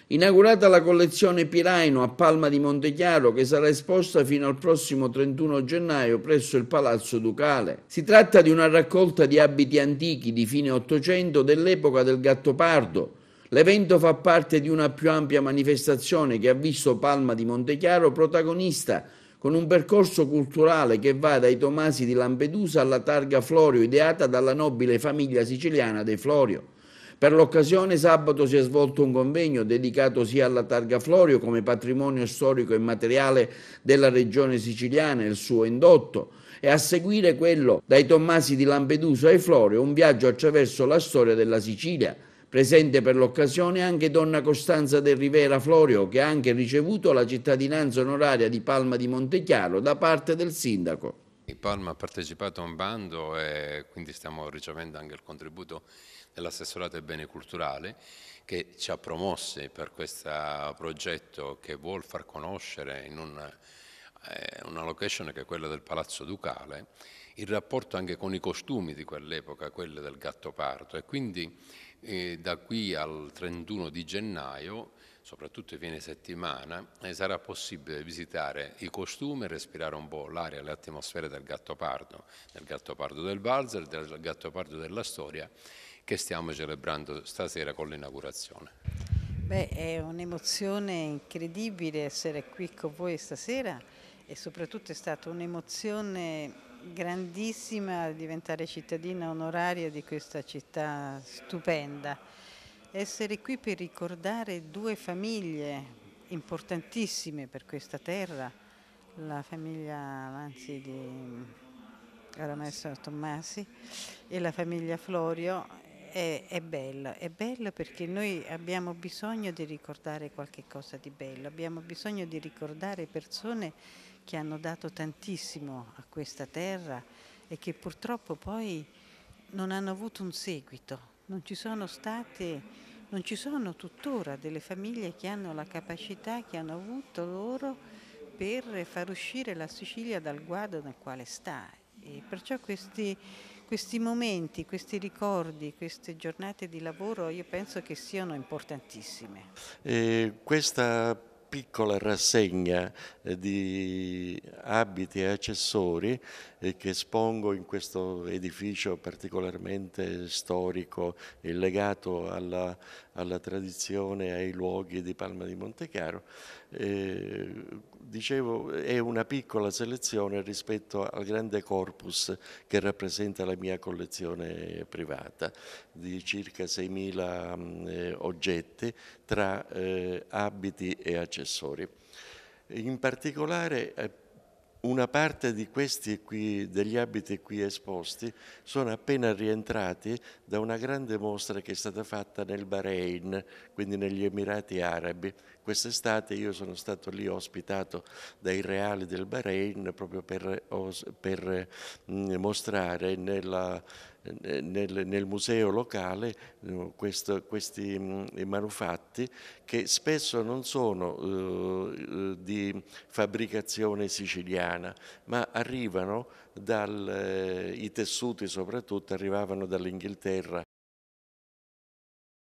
Inaugurata la collezione Piraino a Palma di Montechiaro, che sarà esposta fino al prossimo 31 gennaio presso il Palazzo Ducale. Si tratta di una raccolta di abiti antichi di fine Ottocento dell'epoca del Gattopardo. L'evento fa parte di una più ampia manifestazione che ha visto Palma di Montechiaro protagonista, con un percorso culturale che va dai Tomasi di Lampedusa alla targa Florio, ideata dalla nobile famiglia siciliana dei Florio. Per l'occasione sabato si è svolto un convegno dedicato sia alla targa Florio come patrimonio storico e materiale della regione siciliana e il suo indotto, e a seguire quello dai Tommasi di Lampedusa ai Florio, un viaggio attraverso la storia della Sicilia. Presente per l'occasione anche donna Costanza del Rivera Florio, che ha anche ricevuto la cittadinanza onoraria di Palma di Montechiaro da parte del sindaco. Palma ha partecipato a un bando e quindi stiamo ricevendo anche il contributo dell'assessorato ai beni culturali che ci ha promossi per questo progetto che vuol far conoscere in una location che è quella del Palazzo Ducale il rapporto anche con i costumi di quell'epoca, quelli del Gattopardo, e quindi da qui al 31 di gennaio, soprattutto i fine settimana, sarà possibile visitare i costumi e respirare un po' l'aria e le atmosfere del Gattopardo del Valzer, del Gattopardo della storia, che stiamo celebrando stasera con l'inaugurazione. Beh, è un'emozione incredibile essere qui con voi stasera e soprattutto è stata un'emozione grandissima diventare cittadina onoraria di questa città stupenda. Essere qui per ricordare due famiglie importantissime per questa terra, la famiglia Lanzi di Maestro Tommasi e la famiglia Florio è bello perché noi abbiamo bisogno di ricordare qualche cosa di bello, abbiamo bisogno di ricordare persone che hanno dato tantissimo a questa terra e che purtroppo poi non hanno avuto un seguito, non ci sono tuttora delle famiglie che hanno la capacità che hanno avuto loro per far uscire la Sicilia dal guado nel quale sta. E perciò questi momenti, questi ricordi, queste giornate di lavoro io penso che siano importantissime. Questa piccola rassegna di abiti e accessori che espongo in questo edificio particolarmente storico e legato alla tradizione e ai luoghi di Palma di Montechiaro, dicevo, è una piccola selezione rispetto al grande corpus che rappresenta la mia collezione privata di circa 6.000 oggetti tra abiti e accessori. In particolare una parte di questi qui, degli abiti qui esposti, sono appena rientrati da una grande mostra che è stata fatta nel Bahrain, quindi negli Emirati Arabi. Quest'estate io sono stato lì ospitato dai reali del Bahrain proprio per mostrare nel museo locale questi manufatti che spesso non sono di fabbricazione siciliana, ma arrivano i tessuti soprattutto arrivavano dall'Inghilterra